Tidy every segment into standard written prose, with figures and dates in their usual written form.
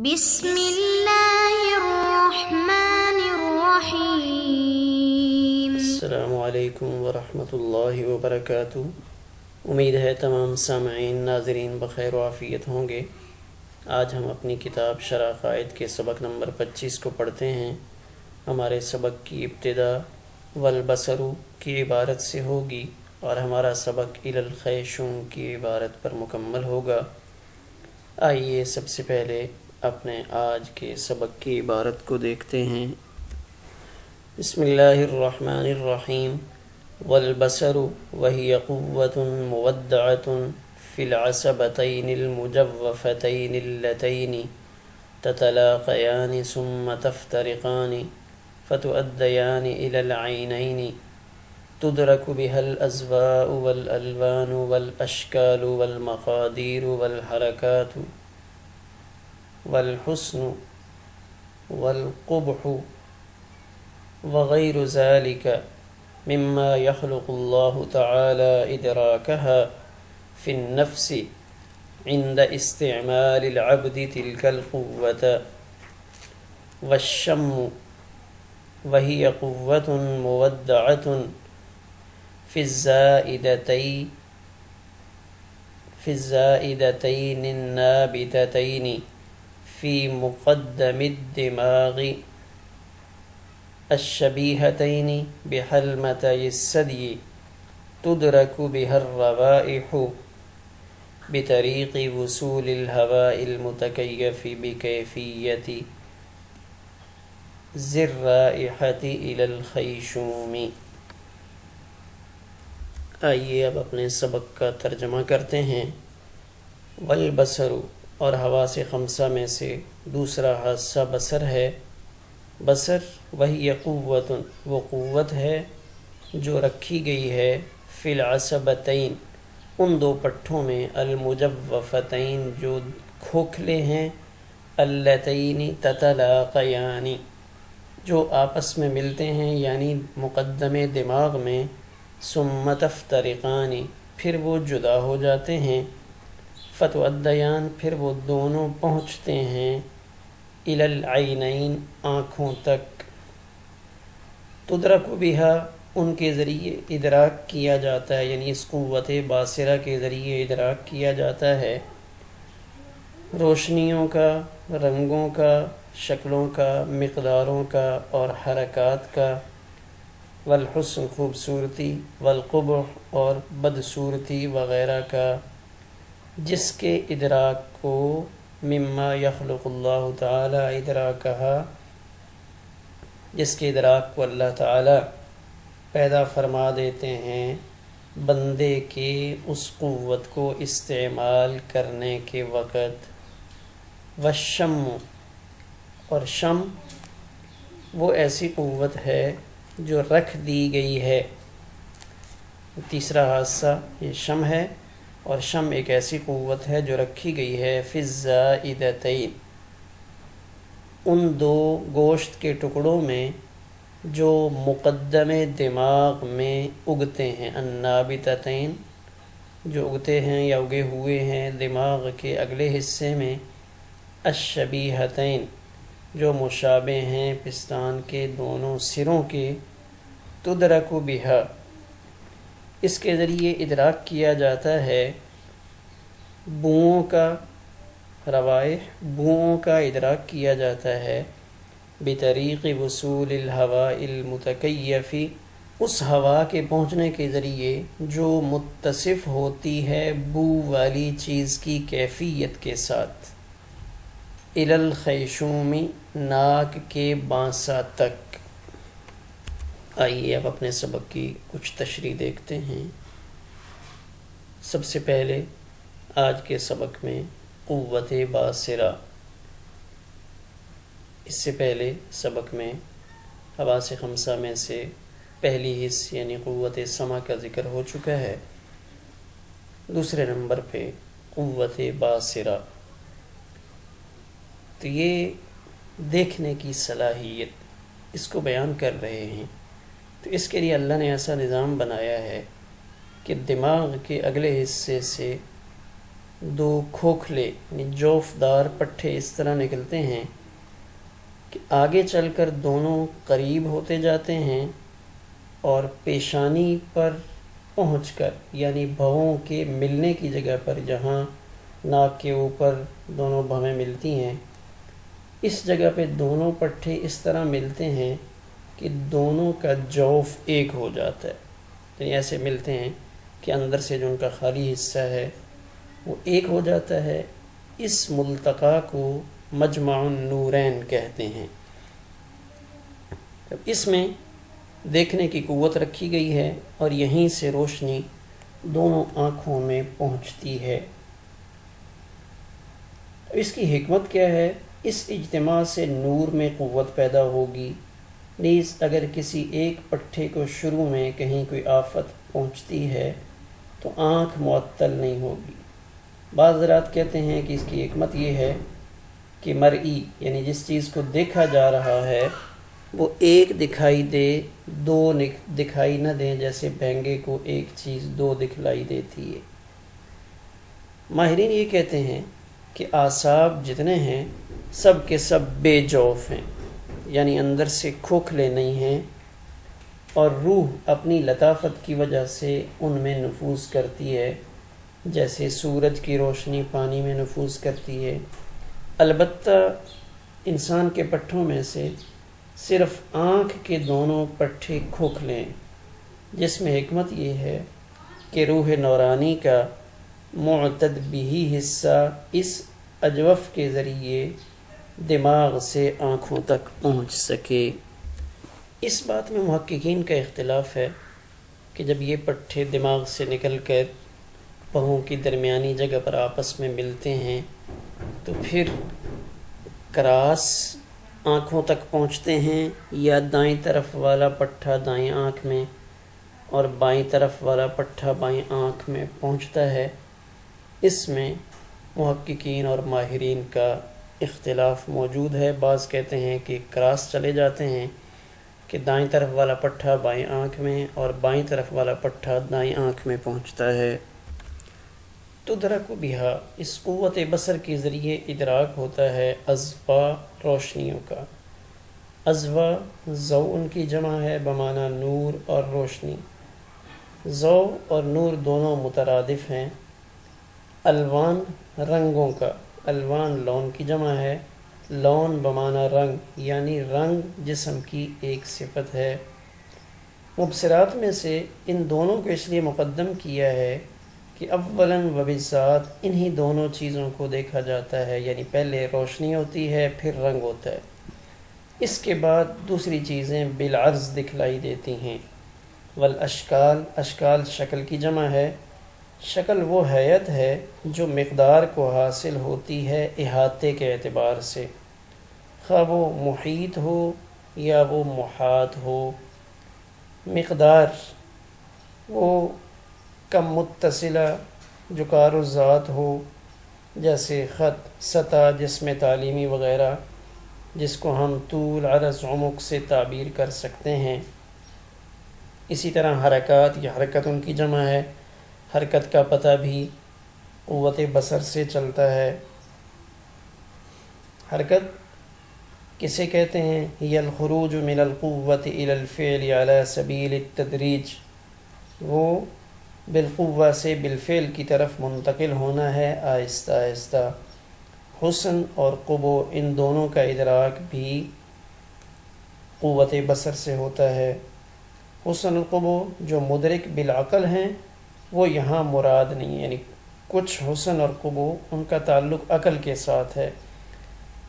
بسم اللہ الرحمن الرحیم۔ السلام علیکم ورحمۃ اللہ وبرکاتہ۔ امید ہے تمام سامعین ناظرین بخیر و عافیت ہوں گے۔ آج ہم اپنی کتاب شرح قائد کے سبق نمبر 25 کو پڑھتے ہیں۔ ہمارے سبق کی ابتدا والبصر کی عبارت سے ہوگی اور ہمارا سبق الی الخیشوم کی عبارت پر مکمل ہوگا۔ آئیے سب سے پہلے اپنے آج کے سبق کی عبارت کو دیکھتے ہیں۔ بسم اللہ الرحمن الرحیم۔ والبصر وہی قوۃ مودعۃ فی العصبتین المجوفتین اللتین تتلاقیان ثم تفترقان فتؤدیان الی العینین تدرک بها الازواء والالوان والاشکال والمقادیر والحرکات والحسن والقبح وغیر ذلك مما يخلق اللہ تعالی ادراکها فی النفس عند استعمال العبد تلك القوة والشم وهي قوة مودعة في الزائدتين النابتتين في مقدم الدماغ الشبيهتين بحلمتي الثدي تدرك بها الروائح بطريق وصول الهواء المتكيف بكيفية ذي الرائحة إلى الخيشوم۔ آئیے اب اپنے سبق کا ترجمہ کرتے ہیں۔ والبصر اور حواس خمسہ میں سے دوسرا حادثہ بصر ہے۔ بصر وہی قوت وہ قوت ہے جو رکھی گئی ہے فی العصبتین ان دو پٹھوں میں، المجوفتین جو کھوکھلے ہیں، اللتین تتلاقیان جو آپس میں ملتے ہیں یعنی مقدم دماغ میں، ثم تفترقان پھر وہ جدا ہو جاتے ہیں، فتؤدیان پھر وہ دونوں پہنچتے ہیں، الی العینین آنکھوں تک، تدرک بہا ان کے ذریعے ادراک کیا جاتا ہے، یعنی اس قوت باصرہ کے ذریعے ادراک کیا جاتا ہے روشنیوں کا، رنگوں کا، شکلوں کا، مقداروں کا اور حرکات کا، والحسن خوبصورتی، والقبح اور بدصورتی وغیرہ کا، جس کے ادراک کو مما یخلق اللہ تعالی ادراکہا جس کے ادراک کو اللہ تعالی پیدا فرما دیتے ہیں بندے کے اس قوت کو استعمال کرنے کے وقت۔ والشم اور شم وہ ایسی قوت ہے جو رکھ دی گئی ہے۔ تیسرا حادثہ یہ شم ہے، اور شم ایک ایسی قوت ہے جو رکھی گئی ہے فی الزائدتین ان دو گوشت کے ٹکڑوں میں جو مقدم دماغ میں اگتے ہیں، النابتتین جو اگتے ہیں یا اگے ہوئے ہیں دماغ کے اگلے حصے میں، الشبیہتین جو مشابہ ہیں پستان کے دونوں سروں کے، تدرک بہا اس کے ذریعے ادراک کیا جاتا ہے بوؤں کا، روائح بوؤں کا ادراک کیا جاتا ہے، بطریق وصول الہواء المتکیف اس ہوا کے پہنچنے کے ذریعے جو متصف ہوتی ہے بو والی چیز کی کیفیت کے ساتھ، الی الخیشوم ناک کے بانسا تک۔ آئیے اب اپنے سبق کی کچھ تشریح دیکھتے ہیں۔ سب سے پہلے آج کے سبق میں قوت باصرہ، اس سے پہلے سبق میں حواس خمسہ میں سے پہلی حص یعنی قوت سمع کا ذکر ہو چکا ہے۔ دوسرے نمبر پہ قوت باصرہ، تو یہ دیکھنے کی صلاحیت اس کو بیان کر رہے ہیں۔ تو اس کے لیے اللہ نے ایسا نظام بنایا ہے کہ دماغ کے اگلے حصے سے دو کھوکھلے یعنی جوفدار پٹھے اس طرح نکلتے ہیں کہ آگے چل کر دونوں قریب ہوتے جاتے ہیں اور پیشانی پر پہنچ کر یعنی بھووں کے ملنے کی جگہ پر جہاں ناک کے اوپر دونوں بھویں ملتی ہیں اس جگہ پہ دونوں پٹھے اس طرح ملتے ہیں کہ دونوں کا جوف ایک ہو جاتا ہے، یعنی ایسے ملتے ہیں کہ اندر سے جو ان کا خالی حصہ ہے وہ ایک ہو جاتا ہے۔ اس ملتقا کو مجمع النورین کہتے ہیں۔ اس میں دیکھنے کی قوت رکھی گئی ہے اور یہیں سے روشنی دونوں آنکھوں میں پہنچتی ہے۔ اس کی حکمت کیا ہے؟ اس اجتماع سے نور میں قوت پیدا ہوگی، نیز اگر کسی ایک پٹھے کو شروع میں کہیں کوئی آفت پہنچتی ہے تو آنکھ معطل نہیں ہوگی۔ بعض حضرات کہتے ہیں کہ اس کی حکمت یہ ہے کہ مرئی یعنی جس چیز کو دیکھا جا رہا ہے وہ ایک دکھائی دے، دو دکھائی نہ دیں، جیسے بھینگے کو ایک چیز دو دکھلائی دیتی ہے۔ ماہرین یہ کہتے ہیں کہ اعصاب جتنے ہیں سب کے سب بے جوف ہیں، یعنی اندر سے کھوکھلے نہیں ہیں، اور روح اپنی لطافت کی وجہ سے ان میں نفوذ کرتی ہے، جیسے سورج کی روشنی پانی میں نفوذ کرتی ہے۔ البتہ انسان کے پٹھوں میں سے صرف آنکھ کے دونوں پٹھے کھوکھلے ہیں، جس میں حکمت یہ ہے کہ روح نورانی کا معتد بھی حصہ اس اجوف کے ذریعے دماغ سے آنکھوں تک پہنچ سکے۔ اس بات میں محققین کا اختلاف ہے کہ جب یہ پٹھے دماغ سے نکل کر بہوں کی درمیانی جگہ پر آپس میں ملتے ہیں تو پھر کراس آنکھوں تک پہنچتے ہیں، یا دائیں طرف والا پٹھا دائیں آنکھ میں اور بائیں طرف والا پٹھا بائیں آنکھ میں پہنچتا ہے۔ اس میں محققین اور ماہرین کا اختلاف موجود ہے۔ بعض کہتے ہیں کہ کراس چلے جاتے ہیں کہ دائیں طرف والا پٹھا بائیں آنکھ میں اور بائیں طرف والا پٹھا دائیں آنکھ میں پہنچتا ہے۔ تو درک و بہا اس قوت بصر کے ذریعے ادراک ہوتا ہے اضوا روشنیوں کا۔ اضوا ضوء ان کی جمع ہے بمعنی نور اور روشنی۔ ضوء اور نور دونوں مترادف ہیں۔ الوان رنگوں کا، الوان لون کی جمع ہے، لون بمعنی رنگ، یعنی رنگ جسم کی ایک صفت ہے۔ مبصرات میں سے ان دونوں کو اس لیے مقدم کیا ہے کہ اولاً و بالذات انہی دونوں چیزوں کو دیکھا جاتا ہے، یعنی پہلے روشنی ہوتی ہے پھر رنگ ہوتا ہے، اس کے بعد دوسری چیزیں بالعرض دکھلائی دیتی ہیں۔ والاشکال، اشکال شکل کی جمع ہے۔ شکل وہ حیت ہے جو مقدار کو حاصل ہوتی ہے احاطے کے اعتبار سے، خواہ وہ محیط ہو یا وہ محاط ہو۔ مقدار وہ کم متصلہ جو کار الذات ہو، جیسے خط، سطح، جسم تعلیمی وغیرہ، جس کو ہم طول، عرض، عمق سے تعبیر کر سکتے ہیں۔ اسی طرح حرکات یا حرکت ان کی جمع ہے۔ حرکت کا پتہ بھی قوت بصر سے چلتا ہے۔ حرکت کسے کہتے ہیں؟ هي الخروج من القوة إلى الفعل على سبيل التدریج، وہ بالقوہ سے بالفعل کی طرف منتقل ہونا ہے آہستہ آہستہ۔ حسن اور قبو ان دونوں کا ادراک بھی قوت بصر سے ہوتا ہے۔ حسن اور قبو جو مدرک بالعقل ہیں وہ یہاں مراد نہیں، یعنی کچھ حسن اور قبو ان کا تعلق عقل کے ساتھ ہے،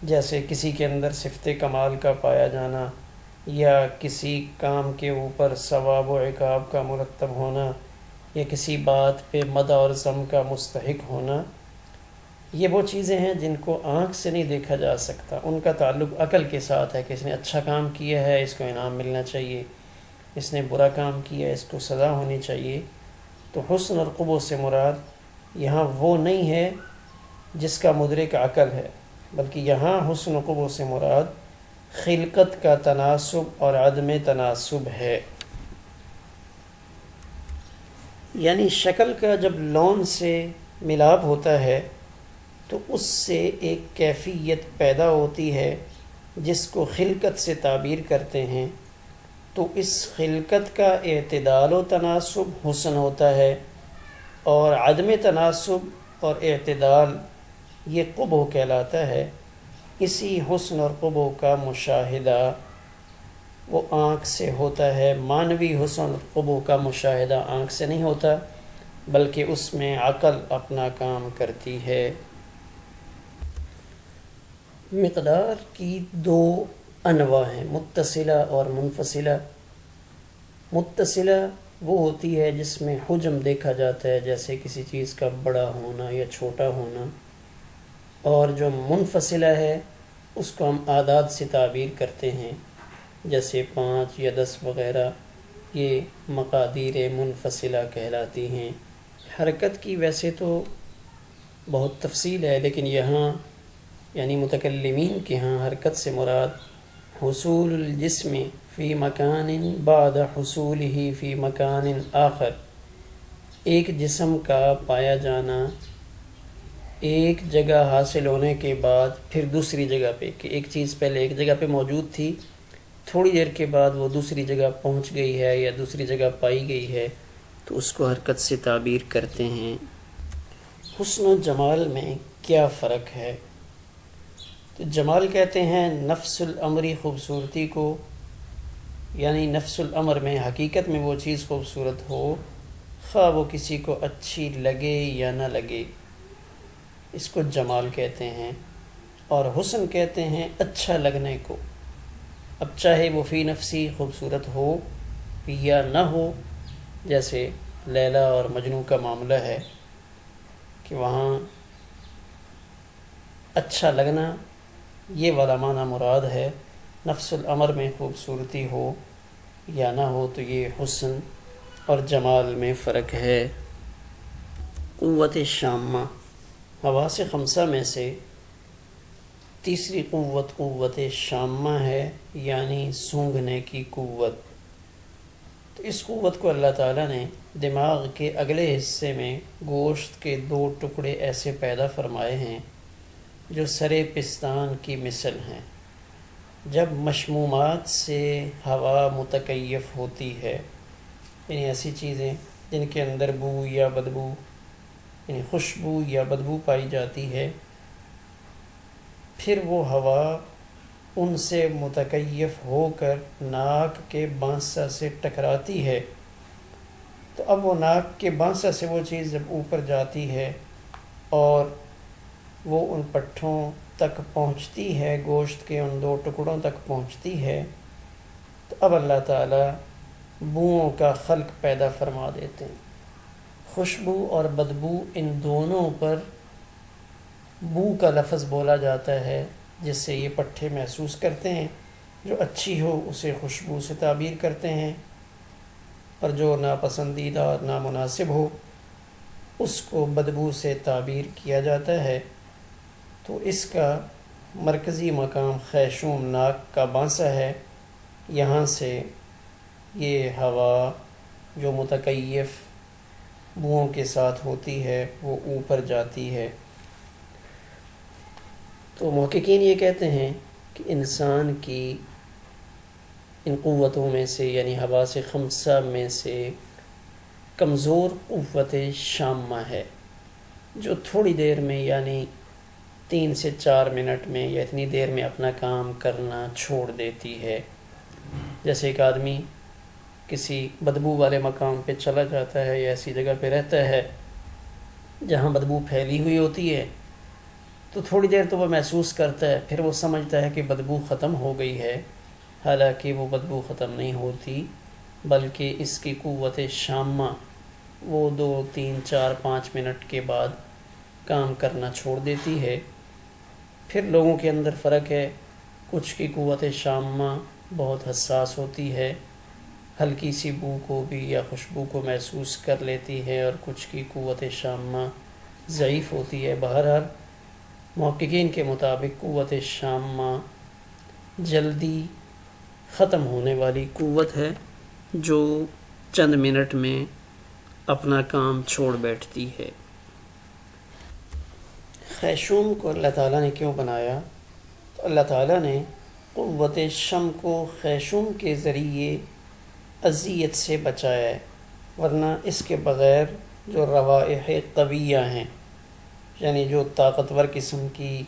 جیسے کسی کے اندر صفت کمال کا پایا جانا، یا کسی کام کے اوپر ثواب و عقاب کا مرتب ہونا، یا کسی بات پہ مدح اور ذم کا مستحق ہونا۔ یہ وہ چیزیں ہیں جن کو آنکھ سے نہیں دیکھا جا سکتا، ان کا تعلق عقل کے ساتھ ہے کہ اس نے اچھا کام کیا ہے اس کو انعام ملنا چاہیے، اس نے برا کام کیا ہے اس کو سزا ہونی چاہیے۔ تو حسن اور قبو سے مراد یہاں وہ نہیں ہے جس کا مدرک عقل ہے، بلکہ یہاں حسن و قبو سے مراد خلقت کا تناسب اور عدم تناسب ہے۔ یعنی شکل کا جب لون سے ملاپ ہوتا ہے تو اس سے ایک کیفیت پیدا ہوتی ہے جس کو خلقت سے تعبیر کرتے ہیں، تو اس خلقت کا اعتدال و تناسب حسن ہوتا ہے، اور عدم تناسب اور اعتدال یہ قبح کہلاتا ہے۔ اسی حسن اور قبح کا مشاہدہ وہ آنکھ سے ہوتا ہے۔ معنوی حسن اور قبح کا مشاہدہ آنکھ سے نہیں ہوتا، بلکہ اس میں عقل اپنا کام کرتی ہے۔ مقدار کی دو انواع ہیں، متصلہ اور منفصلہ۔ متصلہ وہ ہوتی ہے جس میں حجم دیکھا جاتا ہے، جیسے کسی چیز کا بڑا ہونا یا چھوٹا ہونا، اور جو منفصلہ ہے اس کو ہم اعداد سے تعبیر کرتے ہیں، جیسے 5 یا 10 وغیرہ، یہ مقادیر منفصلہ کہلاتی ہیں۔ حرکت کی ویسے تو بہت تفصیل ہے، لیکن یہاں یعنی متکلمین کے ہاں حرکت سے مراد حصول الجسم فی مکان بعد حصولہ فی مکان آخر، ایک جسم کا پایا جانا ایک جگہ حاصل ہونے کے بعد پھر دوسری جگہ پہ، کہ ایک چیز پہلے ایک جگہ پہ موجود تھی، تھوڑی دیر کے بعد وہ دوسری جگہ پہنچ گئی ہے یا دوسری جگہ پائی گئی ہے، تو اس کو حرکت سے تعبیر کرتے ہیں۔ حسن و جمال میں کیا فرق ہے؟ تو جمال کہتے ہیں نفس الامری خوبصورتی کو، یعنی نفس الامر میں حقیقت میں وہ چیز خوبصورت ہو، خواہ وہ کسی کو اچھی لگے یا نہ لگے، اس کو جمال کہتے ہیں۔ اور حسن کہتے ہیں اچھا لگنے کو، اب چاہے وہ فی نفسی خوبصورت ہو یا نہ ہو، جیسے لیلا اور مجنوں کا معاملہ ہے کہ وہاں اچھا لگنا یہ والا معنی مراد ہے۔ نفس الامر میں خوبصورتی ہو یا نہ ہو تو یہ حسن اور جمال میں فرق ہے۔ قوت شامہ، حواس خمسہ میں سے تیسری قوت قوت شامہ ہے، یعنی سونگھنے کی قوت۔ تو اس قوت کو اللہ تعالیٰ نے دماغ کے اگلے حصے میں گوشت کے 2 ٹکڑے ایسے پیدا فرمائے ہیں جو سرے پستان کی مثل ہیں۔ جب مشمومات سے ہوا متکیف ہوتی ہے، یعنی ایسی چیزیں جن کے اندر بو یا بدبو، یعنی خوشبو یا بدبو پائی جاتی ہے، پھر وہ ہوا ان سے متکیف ہو کر ناک کے بانسا سے ٹکراتی ہے، تو اب وہ ناک کے بانسا سے وہ چیز جب اوپر جاتی ہے اور وہ ان پٹھوں تک پہنچتی ہے، گوشت کے ان 2 ٹکڑوں تک پہنچتی ہے، تو اب اللہ تعالیٰ بوؤں کا خلق پیدا فرما دیتے ہیں۔ خوشبو اور بدبو ان دونوں پر بو کا لفظ بولا جاتا ہے، جس سے یہ پٹھے محسوس کرتے ہیں، جو اچھی ہو اسے خوشبو سے تعبیر کرتے ہیں، اور جو ناپسندیدہ اور نامناسب ہو اس کو بدبو سے تعبیر کیا جاتا ہے۔ تو اس کا مرکزی مقام خیشوم ناک کا بانسا ہے، یہاں سے یہ ہوا جو متکیف بوؤں کے ساتھ ہوتی ہے وہ اوپر جاتی ہے۔ تو محققین یہ کہتے ہیں کہ انسان کی ان قوتوں میں سے، یعنی حواس خمسہ میں سے کمزور قوت شامہ ہے، جو تھوڑی دیر میں یعنی 3 سے 4 منٹ میں یا اتنی دیر میں اپنا کام کرنا چھوڑ دیتی ہے۔ جیسے ایک آدمی کسی بدبو والے مقام پہ چلا جاتا ہے یا ایسی جگہ پہ رہتا ہے جہاں بدبو پھیلی ہوئی ہوتی ہے، تو تھوڑی دیر تو وہ محسوس کرتا ہے، پھر وہ سمجھتا ہے کہ بدبو ختم ہو گئی ہے، حالانکہ وہ بدبو ختم نہیں ہوتی، بلکہ اس کی قوت شامہ وہ 2 3 4 5 منٹ کے بعد کام کرنا چھوڑ دیتی ہے۔ پھر لوگوں کے اندر فرق ہے، کچھ کی قوت شامہ بہت حساس ہوتی ہے، ہلکی سی بو کو بھی یا خوشبو کو محسوس کر لیتی ہے، اور کچھ کی قوت شامہ ضعیف ہوتی ہے۔ بہرحال محققین کے مطابق قوت شامہ جلدی ختم ہونے والی قوت ہے، جو چند منٹ میں اپنا کام چھوڑ بیٹھتی ہے۔ خیشوم کو اللہ تعالیٰ نے کیوں بنایا؟ تو اللہ تعالیٰ نے قوت شم کو خیشوم کے ذریعے اذیت سے بچایا ہے، ورنہ اس کے بغیر جو روائح قویہ ہیں، یعنی جو طاقتور قسم کی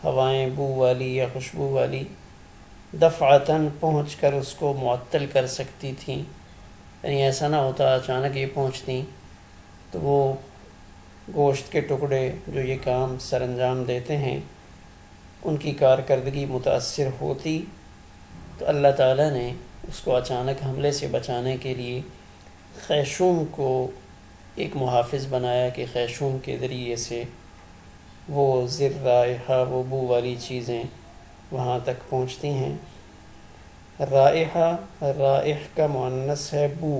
ہوائیں بو والی یا خوشبو والی دفعتاً پہنچ کر اس کو معطل کر سکتی تھیں، یعنی ایسا نہ ہوتا اچانک یہ پہنچتیں تو وہ گوشت کے ٹکڑے جو یہ کام سر انجام دیتے ہیں ان کی کارکردگی متاثر ہوتی، تو اللہ تعالیٰ نے اس کو اچانک حملے سے بچانے کے لیے خیشوم کو ایک محافظ بنایا کہ خیشوم کے ذریعے سے وہ زر رائحہ، وہ بو والی چیزیں وہاں تک پہنچتی ہیں۔ رائحہ، رائح کا مؤنث ہے بو،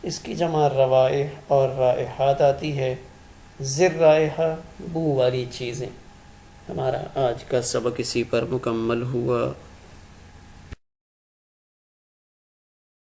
اس کی جمع روائح اور رائحات آتی ہے۔ زر رائحہ بو والی چیزیں۔ ہمارا آج کا سبق اسی پر مکمل ہوا۔